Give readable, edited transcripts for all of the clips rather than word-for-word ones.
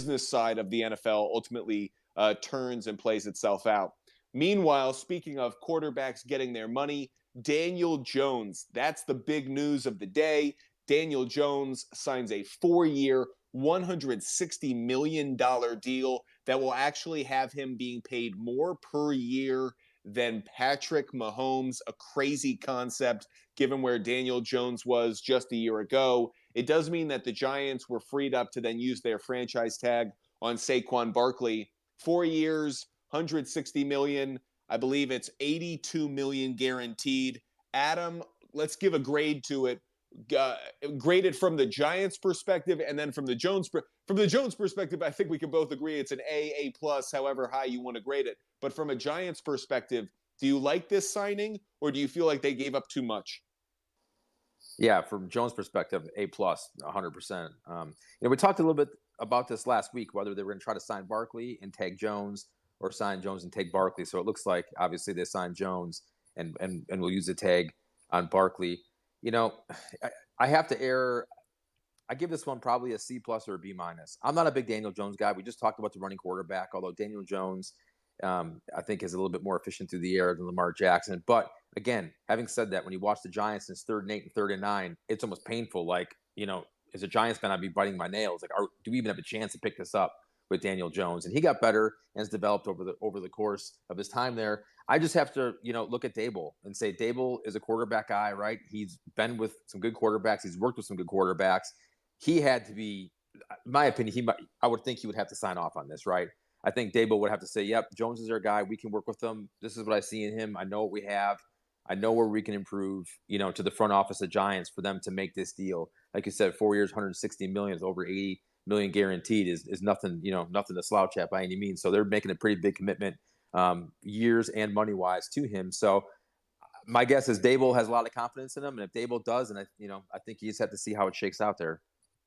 business side of the NFL ultimately turns and plays itself out. Meanwhile, speaking of quarterbacks getting their money, Daniel Jones, that's the big news of the day. Daniel Jones signs a 4-year, $160 million deal that will actually have him being paid more per year than Patrick Mahomes, a crazy concept given where Daniel Jones was just a year ago. It does mean that the Giants were freed up to then use their franchise tag on Saquon Barkley. 4 years, 160 million. I believe it's 82 million guaranteed. Adam, let's give a grade to it. Graded from the Giants' perspective, and then from the Jones perspective, I think we can both agree it's an A plus, however high you want to grade it. But from a Giants perspective, do you like this signing, or do you feel like they gave up too much? Yeah, from Jones' perspective, A plus, 100%. We talked a little bit about this last week, whether they were going to try to sign Barkley and take Jones, or sign Jones and take Barkley. So it looks like obviously they signed Jones, and we'll use the tag on Barkley. I have to err. I give this one probably a C plus or a B minus. I'm not a big Daniel Jones guy. We just talked about the running quarterback, although Daniel Jones, I think, is a little bit more efficient through the air than Lamar Jackson. But again, having said that, when you watch the Giants in 3rd and 8 and 3rd and 9, it's almost painful. Like, as a Giants fan, I'd be biting my nails. Like, do we even have a chance to pick this up with Daniel Jones? And he got better and has developed over the course of his time there. I just have to, look at Dable and say Dable is a quarterback guy, right? He's been with some good quarterbacks. He's worked with some good quarterbacks. He had to be, in my opinion, I would think he would have to sign off on this, right? I think Dable would have to say, yep, Jones is our guy. We can work with him. This is what I see in him. I know what we have. I know where we can improve, to the front office of Giants for them to make this deal. Like you said, 4 years, 160 million is over 80 million guaranteed is nothing, nothing to slouch at by any means. So they're making a pretty big commitment, years and money wise to him. So my guess is Dable has a lot of confidence in him, and if Dable does, and I think you just have to see how it shakes out there.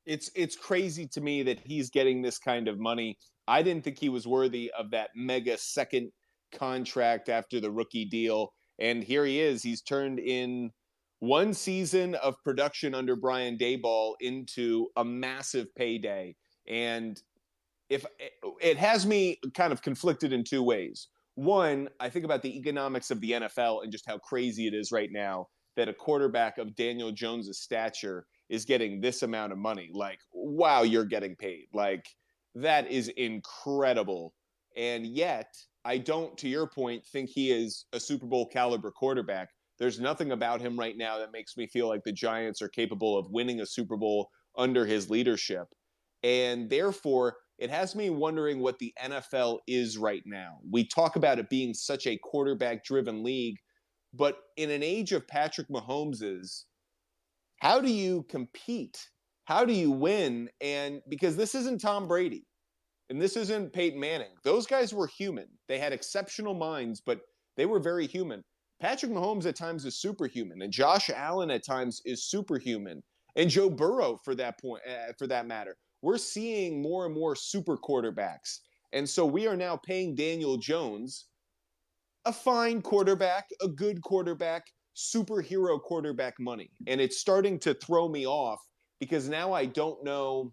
It's crazy to me that he's getting this kind of money. I didn't think he was worthy of that mega second contract after the rookie deal. And here he is. He's turned in one season of production under Brian Daboll into a massive payday. And if it has me kind of conflicted in two ways. One, I think about the economics of the NFL and just how crazy it is right now that a quarterback of Daniel Jones's stature is getting this amount of money. Like, wow, you're getting paid. Like, that is incredible. And yet, I don't, to your point, think he is a Super Bowl caliber quarterback. There's nothing about him right now that makes me feel like the Giants are capable of winning a Super Bowl under his leadership. And therefore, it has me wondering what the NFL is right now. We talk about it being such a quarterback-driven league, but in an age of Patrick Mahomes's, how do you compete? How do you win? And because this isn't Tom Brady and this isn't Peyton Manning. Those guys were human. They had exceptional minds, but they were very human. Patrick Mahomes at times is superhuman, and Josh Allen at times is superhuman, and Joe Burrow for that matter. We're seeing more and more super quarterbacks. And so we are now paying Daniel Jones, a fine quarterback, a good quarterback, superhero quarterback money. And it's starting to throw me off because now I don't know,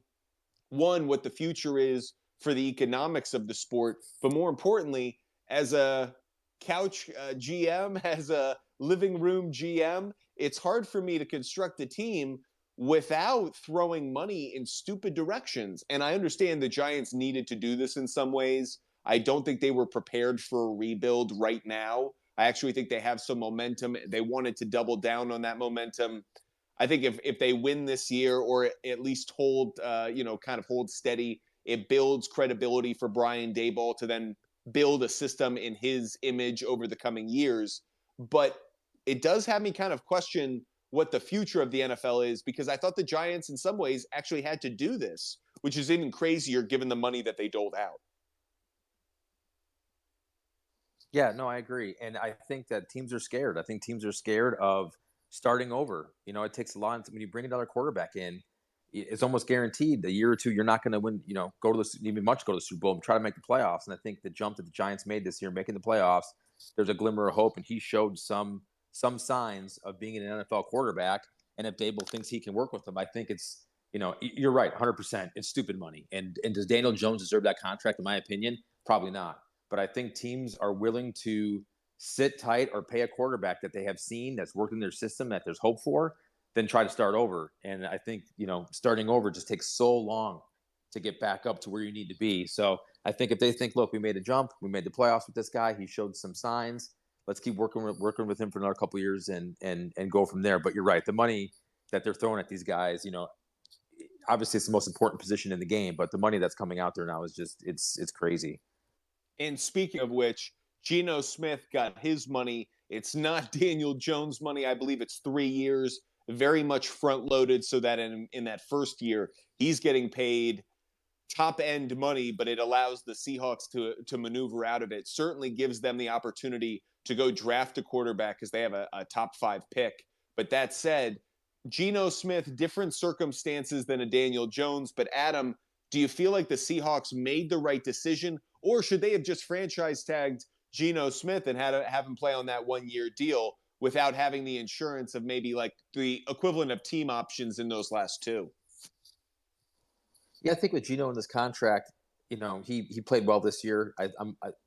one, what the future is for the economics of the sport, but more importantly, as a couch GM, as a living room GM, it's hard for me to construct a team without throwing money in stupid directions. And I understand the Giants needed to do this in some ways. I don't think they were prepared for a rebuild right now. I actually think they have some momentum. They wanted to double down on that momentum. I think if they win this year, or at least hold, kind of hold steady, it builds credibility for Brian Daboll to then build a system in his image over the coming years. But it does have me kind of question what the future of the NFL is, because I thought the Giants in some ways actually had to do this, which is even crazier given the money that they doled out. Yeah, no, I agree. And I think that teams are scared. I think teams are scared of starting over. It takes a lot. When you bring another quarterback in, it's almost guaranteed a year or two you're not going to win, go to the Super Bowl and try to make the playoffs. And I think the jump that the Giants made this year, making the playoffs, there's a glimmer of hope. And he showed some signs of being an NFL quarterback. And if Dable thinks he can work with them, I think it's You're right, 100%. It's stupid money. And does Daniel Jones deserve that contract? In my opinion, probably not. But I think teams are willing to sit tight or pay a quarterback that they have seen that's worked in their system that there's hope for, then try to start over. And I think starting over just takes so long to get back up to where you need to be. So I think if they think, look, we made a jump, we made the playoffs with this guy, he showed some signs. Let's keep working with him for another couple of years and go from there. But you're right, the money that they're throwing at these guys, obviously it's the most important position in the game, but the money that's coming out there now is just it's crazy. And speaking of which, Geno Smith got his money. It's not Daniel Jones money. I believe it's 3 years, very much front loaded, so that in that first year, he's getting paid top end money, but it allows the Seahawks to maneuver out of it. Certainly gives them the opportunity to go draft a quarterback because they have a top 5 pick. But that said, Geno Smith, different circumstances than a Daniel Jones. But Adam, do you feel like the Seahawks made the right decision, or should they have just franchise tagged Geno Smith and have him play on that 1 year deal without having the insurance of maybe like the equivalent of team options in those last two? Yeah, I think with Geno in this contract, he played well this year.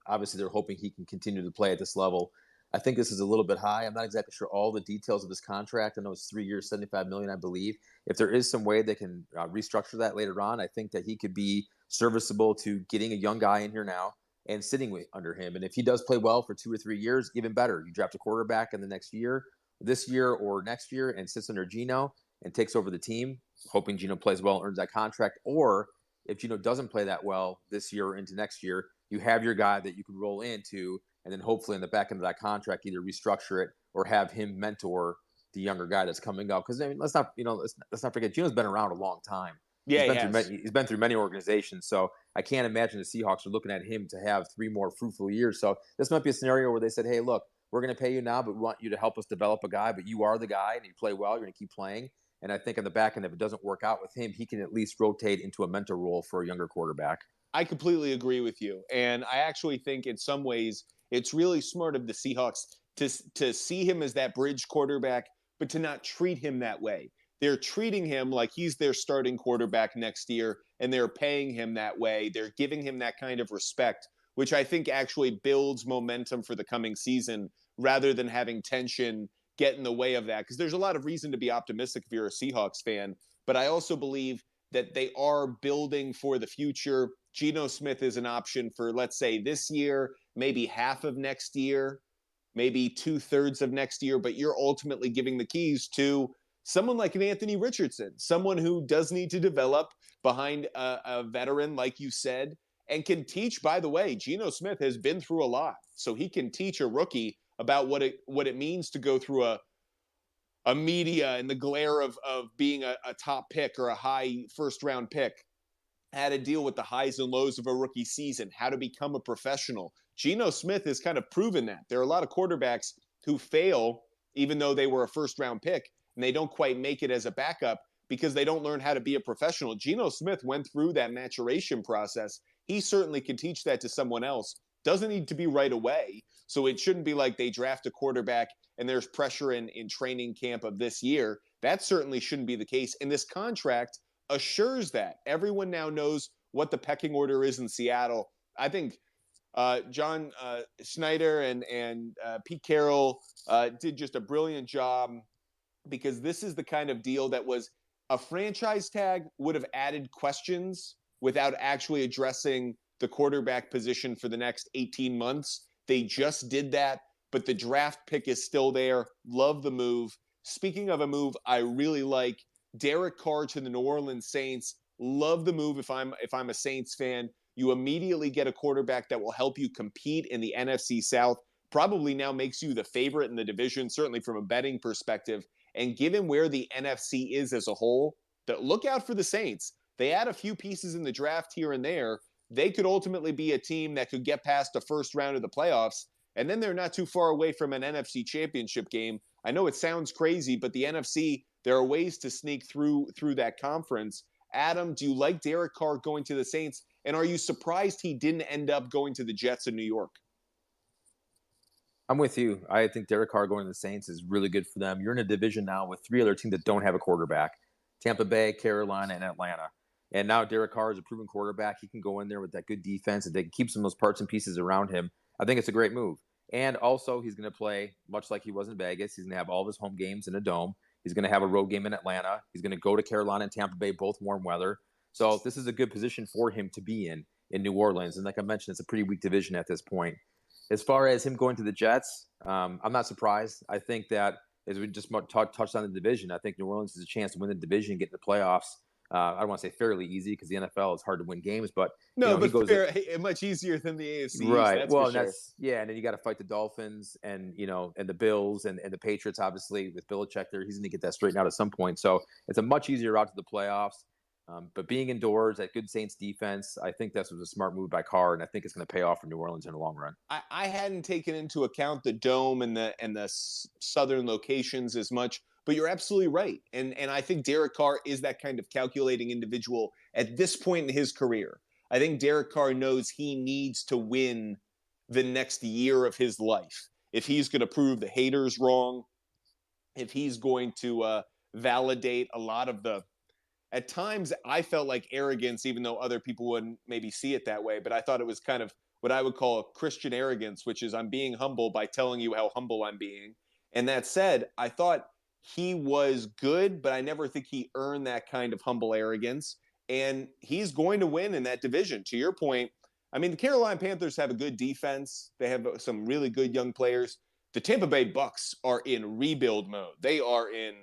Obviously they're hoping he can continue to play at this level. I think this is a little bit high. I'm not exactly sure all the details of his contract. I know it's 3 years, 75 million, I believe. If there is some way they can restructure that later on, I think that he could be serviceable to getting a young guy in here now and sitting under him. And if he does play well for 2 or 3 years, even better. You draft a quarterback in the next year, this year or next year, and sits under Geno and takes over the team, hoping Geno plays well, earns that contract. Or if Geno doesn't play that well this year or into next year, you have your guy that you can roll into, and then hopefully in the back end of that contract, either restructure it or have him mentor the younger guy that's coming up. Because let's not forget, Geno's been around a long time. Yeah, he has. He's been through many organizations, so I can't imagine the Seahawks are looking at him to have 3 more fruitful years. So this might be a scenario where they said, "Hey, look, we're going to pay you now, but we want you to help us develop a guy. But you are the guy, and you play well. You're going to keep playing." And I think on the back end, if it doesn't work out with him, he can at least rotate into a mentor role for a younger quarterback. I completely agree with you. And I actually think in some ways it's really smart of the Seahawks to see him as that bridge quarterback, but to not treat him that way. They're treating him like he's their starting quarterback next year, and they're paying him that way. They're giving him that kind of respect, which I think actually builds momentum for the coming season rather than having tension get in the way of that. Because there's a lot of reason to be optimistic if you're a Seahawks fan. But I also believe that they are building for the future. Geno Smith is an option for, let's say, this year, maybe half of next year, maybe 2/3 of next year, but you're ultimately giving the keys to someone like an Anthony Richardson, someone who does need to develop behind a veteran, like you said, and can teach. By the way, Geno Smith has been through a lot, so he can teach a rookie about what it means to go through a media and the glare of being a top pick or a high first round pick, how to deal with the highs and lows of a rookie season, how to become a professional. Geno Smith has kind of proven that. There are a lot of quarterbacks who fail even though they were a first round pick, and they don't quite make it as a backup because they don't learn how to be a professional. Geno Smith went through that maturation process. He certainly can teach that to someone else. Doesn't need to be right away. So it shouldn't be like they draft a quarterback and there's pressure in training camp of this year. That certainly shouldn't be the case. And this contract assures that. Everyone now knows what the pecking order is in Seattle. I think John Schneider and Pete Carroll did just a brilliant job, because this is the kind of deal that was a franchise tag would have added questions without actually addressing the quarterback position for the next 18 months. They just did that, but the draft pick is still there. Love the move. Speaking of a move I really like, Derek Carr to the New Orleans Saints. Love the move. If I'm a Saints fan, you immediately get a quarterback that will help you compete in the NFC South. Probably now makes you the favorite in the division, certainly from a betting perspective. And given where the NFC is as a whole, look out for the Saints. They add a few pieces in the draft here and there. They could ultimately be a team that could get past the first round of the playoffs, and then they're not too far away from an NFC championship game. I know it sounds crazy, but the NFC, there are ways to sneak through that conference. Adam, do you like Derek Carr going to the Saints? And are you surprised he didn't end up going to the Jets in New York? I'm with you. I think Derek Carr going to the Saints is really good for them. You're in a division now with 3 other teams that don't have a quarterback. Tampa Bay, Carolina, and Atlanta. And now Derek Carr is a proven quarterback. He can go in there with that good defense and they can keep some of those parts and pieces around him. I think it's a great move. And also, he's going to play much like he was in Vegas. He's going to have all of his home games in a dome. He's going to have a road game in Atlanta. He's going to go to Carolina and Tampa Bay, both warm weather. So this is a good position for him to be in New Orleans. And like I mentioned, it's a pretty weak division at this point. As far as him going to the Jets, I'm not surprised. I think that as we just touched on the division, I think New Orleans has a chance to win the division, get in the playoffs. I don't want to say fairly easy because the NFL is hard to win games, but No, he but goes fair, much easier than the AFC East, right. that's for Well, and sure. that's and then you got to fight the Dolphins and and the Bills and the Patriots. Obviously, with Belichick there, he's going to get that straightened out at some point. So it's a much easier route to the playoffs. But being indoors at good Saints defense, I think this was a smart move by Carr, and I think it's going to pay off for New Orleans in the long run. I hadn't taken into account the dome and the southern locations as much, but you're absolutely right. And I think Derek Carr is that kind of calculating individual at this point in his career. I think Derek Carr knows he needs to win the next year of his life. If he's going to prove the haters wrong, if he's going to validate a lot of the at times I felt like arrogance, even though other people wouldn't maybe see it that way. But I thought it was kind of what I would call a Christian arrogance, which is I'm being humble by telling you how humble I'm being. And that said, I thought he was good, but I never think he earned that kind of humble arrogance. And he's going to win in that division. To your point, I mean, the Carolina Panthers have a good defense. They have some really good young players. The Tampa Bay Bucks are in rebuild mode. They are in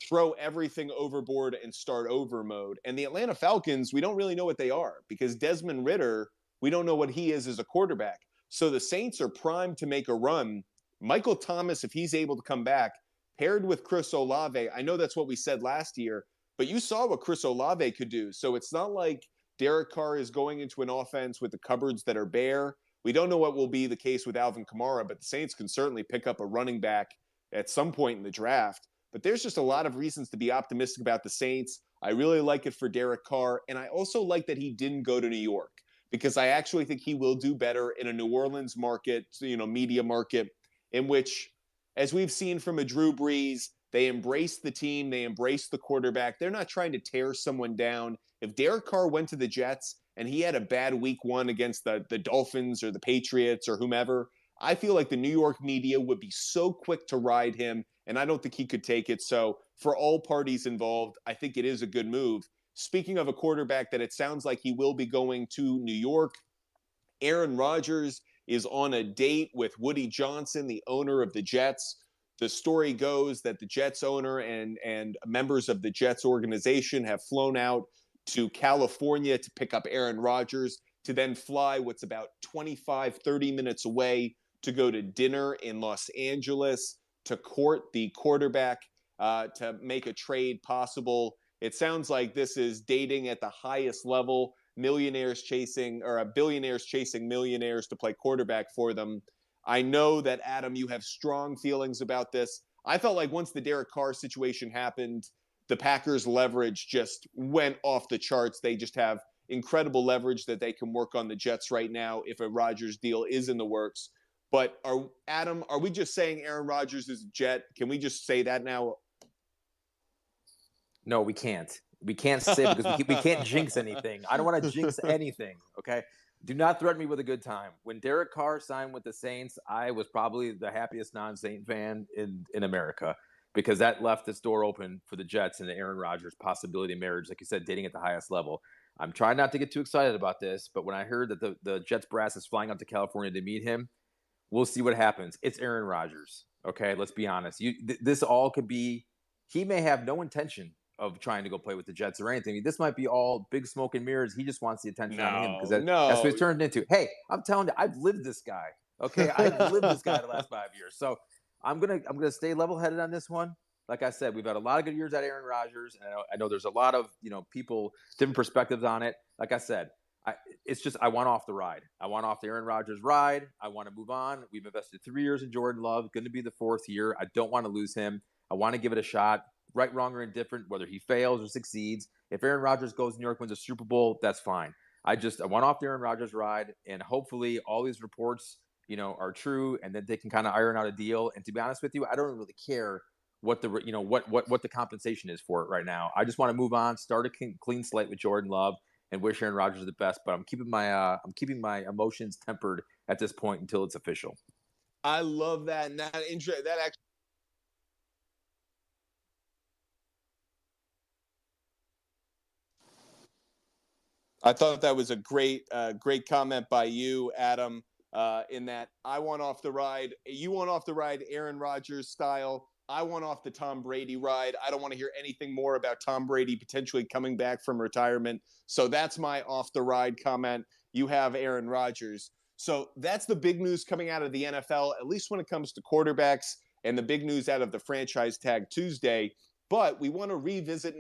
throw everything overboard and start over mode. And the Atlanta Falcons, we don't really know what they are because Desmond Ridder, we don't know what he is as a quarterback. So the Saints are primed to make a run. Michael Thomas, if he's able to come back, paired with Chris Olave, I know that's what we said last year, but you saw what Chris Olave could do. So it's not like Derek Carr is going into an offense with the cupboards that are bare. We don't know what will be the case with Alvin Kamara, but the Saints can certainly pick up a running back at some point in the draft. But there's just a lot of reasons to be optimistic about the Saints. I really like it for Derek Carr. And I also like that he didn't go to New York because I actually think he will do better in a New Orleans market, media market, in which, as we've seen from a Drew Brees, they embrace the team, they embrace the quarterback. They're not trying to tear someone down. If Derek Carr went to the Jets and he had a bad week one against the Dolphins or the Patriots or whomever, I feel like the New York media would be so quick to ride him, and I don't think he could take it. So for all parties involved, I think it is a good move. Speaking of a quarterback that it sounds like he will be going to New York, Aaron Rodgers is on a date with Woody Johnson, the owner of the Jets. The story goes that the Jets owner and members of the Jets organization have flown out to California to pick up Aaron Rodgers, to then fly what's about 25-30 minutes away to go to dinner in Los Angeles to court the quarterback to make a trade possible. It sounds like this is dating at the highest level. Billionaires chasing millionaires to play quarterback for them. I know that, Adam, you have strong feelings about this. I felt like once the Derek Carr situation happened, the Packers' leverage just went off the charts. They just have incredible leverage that they can work on the Jets right now if a Rodgers deal is in the works. But are we just saying Aaron Rodgers is a Jet? Can we just say that now? No, we can't. We can't say because we can't jinx anything. I don't want to jinx anything. Okay. Do not threaten me with a good time. When Derek Carr signed with the Saints, I was probably the happiest non-Saint fan in America because that left this door open for the Jets and the Aaron Rodgers possibility of marriage, like you said, dating at the highest level. I'm trying not to get too excited about this, but when I heard that the Jets brass is flying out to California to meet him, we'll see what happens. It's Aaron Rodgers. Okay, let's be honest. This all could be. He may have no intention of trying to go play with the Jets or anything. This might be all big smoke and mirrors. He just wants the attention on him because that's what he's turned into. Hey, I'm telling you, I've lived this guy. Okay, I've lived this guy the last 5 years. So I'm gonna stay level headed on this one. Like I said, we've had a lot of good years at Aaron Rodgers, and I know there's a lot of people different perspectives on it. Like I said, it's just I want off the ride. I want off the Aaron Rodgers ride. I want to move on. We've invested 3 years in Jordan Love. Going to be the 4th year. I don't want to lose him. I want to give it a shot. Right, wrong, or indifferent, whether he fails or succeeds. If Aaron Rodgers goes to New York, wins a Super Bowl, that's fine. I want off the Aaron Rodgers ride, and hopefully all these reports, are true, and that they can kind of iron out a deal. And to be honest with you, I don't really care what the what the compensation is for it right now. I just want to move on, start a clean slate with Jordan Love, and wish Aaron Rodgers the best. But I'm keeping my emotions tempered at this point until it's official. I love that. And that actually, I thought that was a great comment by you, Adam. In that I want off the ride, you want off the ride, Aaron Rodgers style. I want off the Tom Brady ride. I don't want to hear anything more about Tom Brady potentially coming back from retirement. So that's my off the ride comment. You have Aaron Rodgers. So that's the big news coming out of the NFL, at least when it comes to quarterbacks, and the big news out of the franchise tag Tuesday. But we want to revisit